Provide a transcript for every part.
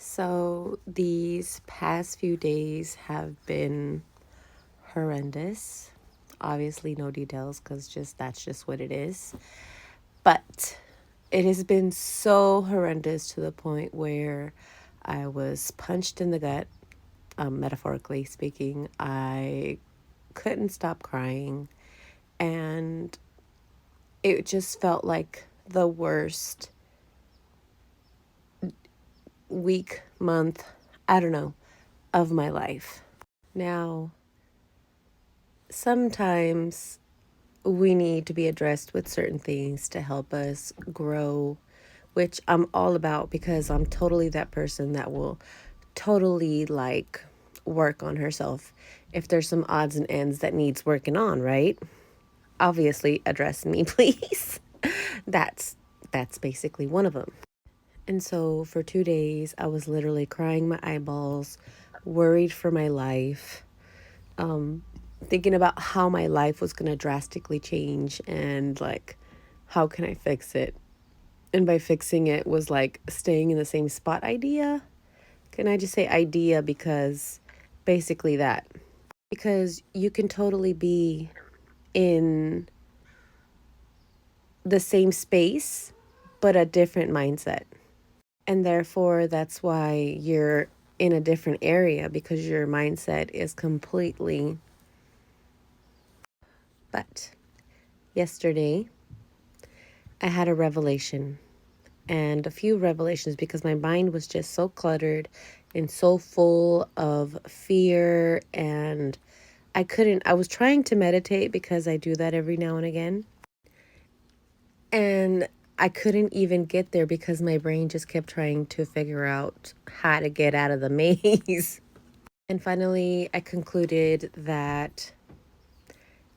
So these past few days have been horrendous. Obviously, no details because just that's just what it is. But it has been so horrendous to the point where I was punched in the gut, metaphorically speaking. I couldn't stop crying, and it just felt like the worst week, month, I don't know, of my life. Now, sometimes we need to be addressed with certain things to help us grow, which I'm all about because I'm totally that person that will totally like work on herself if there's some odds and ends that needs working on, right? Obviously, address me, please. that's that's basically one of them. And so for 2 days I was literally crying my eyeballs, worried for my life, thinking about how my life was going to drastically change and like how can I fix it. And by fixing it was like staying in the same spot idea. Can I just say idea because basically that. Because you can totally be in the same space but a different mindset. And therefore that's why you're in a different area because your mindset is completely. But yesterday I had a revelation and a few revelations because my mind was just so cluttered and so full of fear. And I was trying to meditate because I do that every now and again. And I couldn't even get there because my brain just kept trying to figure out how to get out of the maze. And finally, I concluded that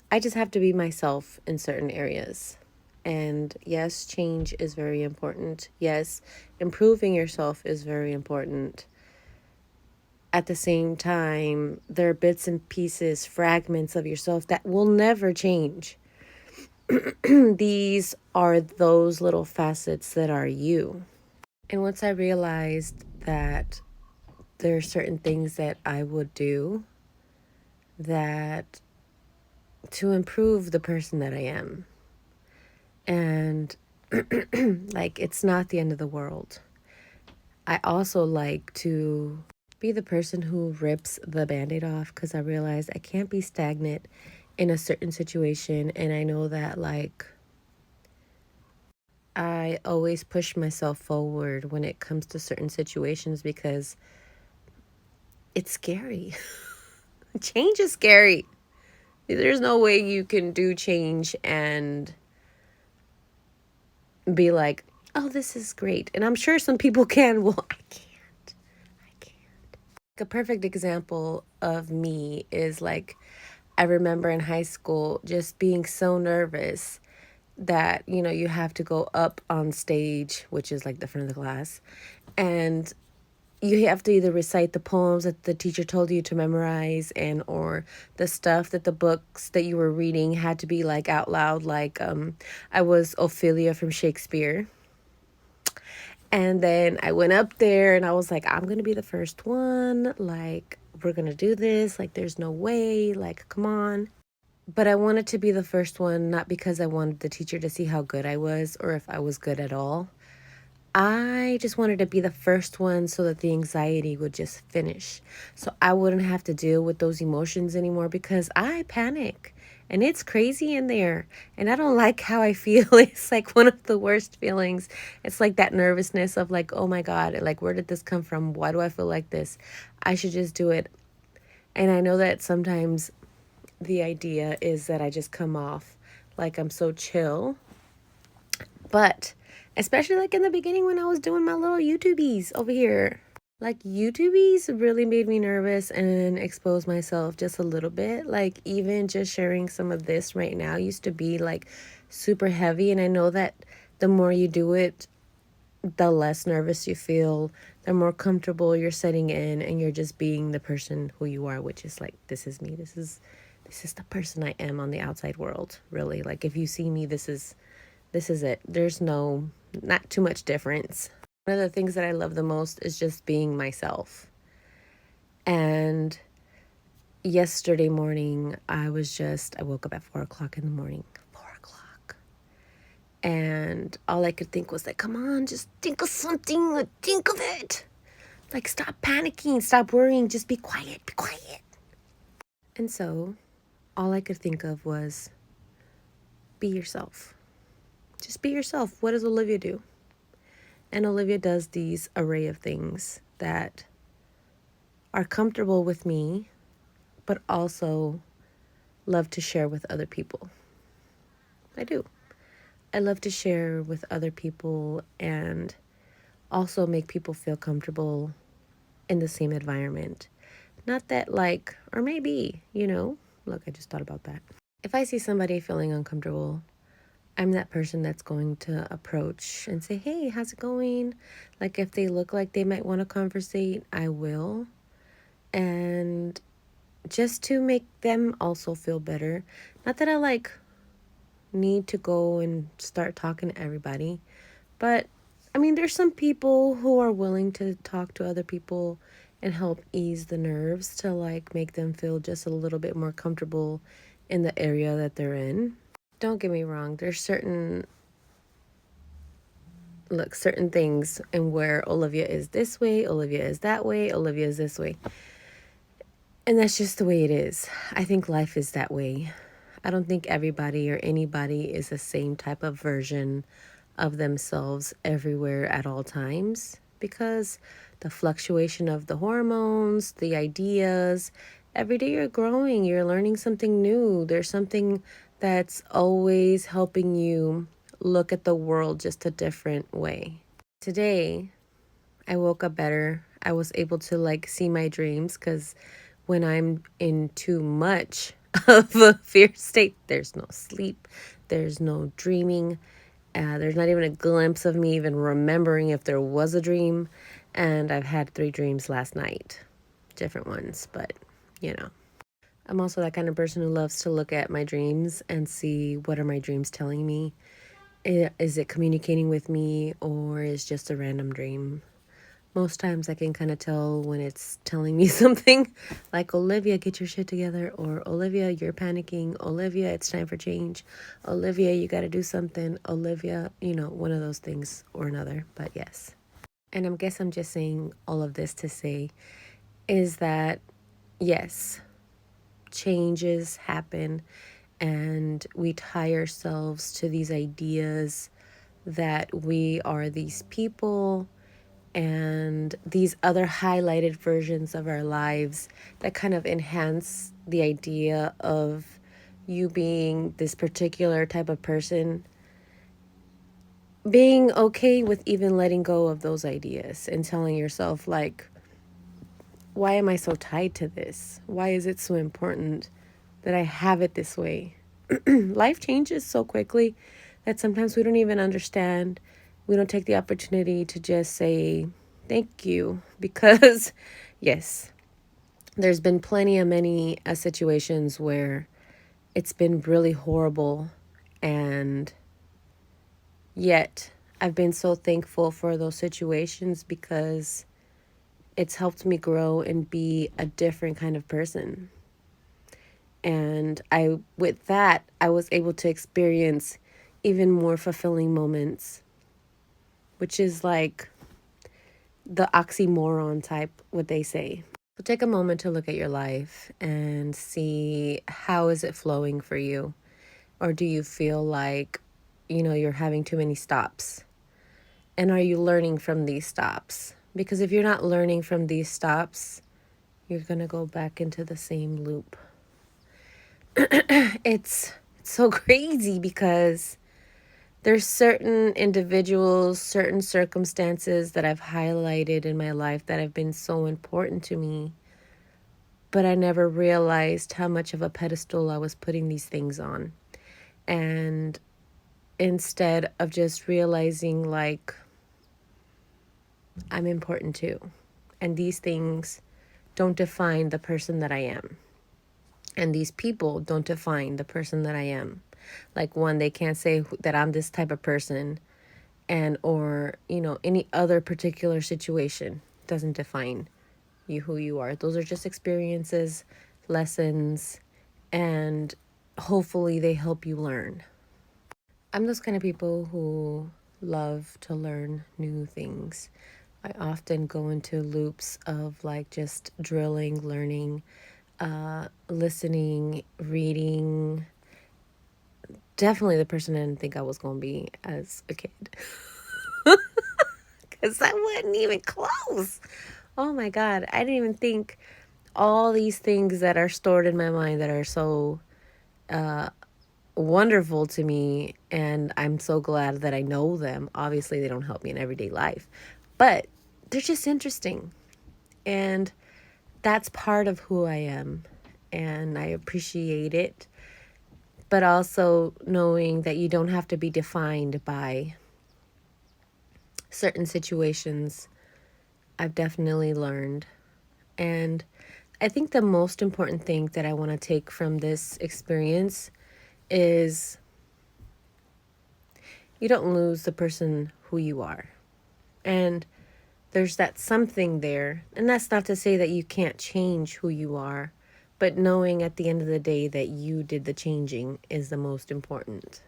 I just have to be myself in certain areas. And yes, change is very important. Yes, improving yourself is very important. At the same time, there are bits and pieces, fragments of yourself that will never change. These are those little facets that are you. And once I realized that there are certain things that I would do that to improve the person that I am. And like, it's not the end of the world. I also like to be the person who rips the band-aid off because I realize I can't be stagnant in a certain situation. And I know that, like, I always push myself forward when it comes to certain situations because it's scary. Change is scary. There's no way you can do change and be like, oh, this is great. And I'm sure some people can. Well, I can't. I can't. A perfect example of me is like, I remember in high school just being so nervous that, you have to go up on stage, which is like the front of the class, and you have to either recite the poems that the teacher told you to memorize and or the stuff that the books that you were reading had to be like out loud. Like I was Ophelia from Shakespeare. And then I went up there and I was like, I'm going to be the first one. Like, we're going to do this. Like, there's no way. Like, come on. But I wanted to be the first one, not because I wanted the teacher to see how good I was or if I was good at all. I just wanted to be the first one so that the anxiety would just finish. So I wouldn't have to deal with those emotions anymore because I panic and it's crazy in there. And I don't like how I feel. It's like one of the worst feelings. It's like that nervousness of like, oh my God, like, where did this come from? Why do I feel like this? I should just do it. And I know that sometimes the idea is that I just come off like I'm so chill. But especially like in the beginning when I was doing my little YouTubies over here. Like, YouTubies really made me nervous and expose myself just a little bit. Like, even just sharing some of this right now used to be like super heavy. And I know that the more you do it, the less nervous you feel, the more comfortable you're setting in and you're just being the person who you are, which is like, this is me. This is the person I am on the outside world, really. Like, if you see me, this is it. There's not too much difference. One of the things that I love the most is just being myself. And yesterday morning, I woke up at 4 o'clock in the morning. 4 o'clock. And all I could think was like, come on, just think of something. Think of it. Like, stop panicking. Stop worrying. Just be quiet. Be quiet. And so all I could think of was be yourself. Just be yourself. What does Olivia do? And Olivia does these array of things that are comfortable with me, but also love to share with other people. I do. I love to share with other people and also make people feel comfortable in the same environment. Not that or maybe, look, I just thought about that. If I see somebody feeling uncomfortable, I'm that person that's going to approach and say, hey, how's it going? Like, if they look like they might want to conversate, I will. And just to make them also feel better. Not that I need to go and start talking to everybody, but I mean, there's some people who are willing to talk to other people and help ease the nerves to make them feel just a little bit more comfortable in the area that they're in. Don't get me wrong, there's certain things and where Olivia is this way, Olivia is that way, Olivia is this way. And that's just the way it is. I think life is that way. I don't think everybody or anybody is the same type of version of themselves everywhere at all times, because the fluctuation of the hormones, the ideas, every day you're growing, you're learning something new. There's something that's always helping you look at the world just a different way. Today, I woke up better. I was able to see my dreams, because when I'm in too much of a fear state, there's no sleep, there's no dreaming, there's not even a glimpse of me even remembering if there was a dream. And I've had 3 dreams last night, different ones, but I'm also that kind of person who loves to look at my dreams and see, what are my dreams telling me? Is it communicating with me, or is just a random dream? Most times I can kind of tell when it's telling me something, like, Olivia, get your shit together, or Olivia, you're panicking, Olivia, it's time for change, Olivia, you got to do something, Olivia, one of those things or another. But yes. And I guess I'm just saying all of this to say is that, yes, changes happen and we tie ourselves to these ideas that we are these people and these other highlighted versions of our lives that kind of enhance the idea of you being this particular type of person. Being okay with even letting go of those ideas and telling yourself, why am I so tied to this? Why is it so important that I have it this way? Life changes so quickly that sometimes we don't even understand. We don't take the opportunity to just say thank you, because yes, there's been many situations where it's been really horrible, and yet I've been so thankful for those situations because it's helped me grow and be a different kind of person. And with that, I was able to experience even more fulfilling moments, which is like the oxymoron type, what they say. So take a moment to look at your life and see, how is it flowing for you? Or do you feel like, you're having too many stops? And are you learning from these stops? Because if you're not learning from these stops, you're going to go back into the same loop. It's so crazy because there's certain individuals, certain circumstances that I've highlighted in my life that have been so important to me, but I never realized how much of a pedestal I was putting these things on. And instead of just realizing I'm important too, and these things don't define the person that I am. And these people don't define the person that I am. One, they can't say that I'm this type of person and or, any other particular situation doesn't define you who you are. Those are just experiences, lessons, and hopefully they help you learn. I'm those kind of people who love to learn new things. I often go into loops of like just drilling, learning, listening, reading. Definitely the person I didn't think I was going to be as a kid. Because I wasn't even close. Oh my God. I didn't even think all these things that are stored in my mind that are so wonderful to me. And I'm so glad that I know them. Obviously, they don't help me in everyday life, but they're just interesting. And that's part of who I am. And I appreciate it. But also knowing that you don't have to be defined by certain situations, I've definitely learned. And I think the most important thing that I want to take from this experience is you don't lose the person who you are. And there's that something there. And that's not to say that you can't change who you are, but knowing at the end of the day that you did the changing is the most important.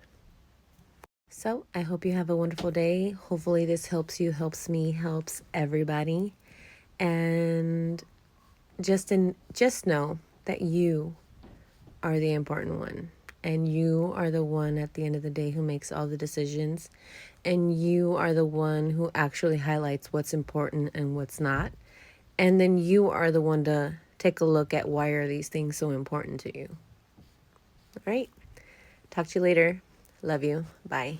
So I hope you have a wonderful day. Hopefully this helps you, helps me, helps everybody. And just know that you are the important one. And you are the one at the end of the day who makes all the decisions. And you are the one who actually highlights what's important and what's not. And then you are the one to take a look at why are these things so important to you. All right. Talk to you later. Love you. Bye.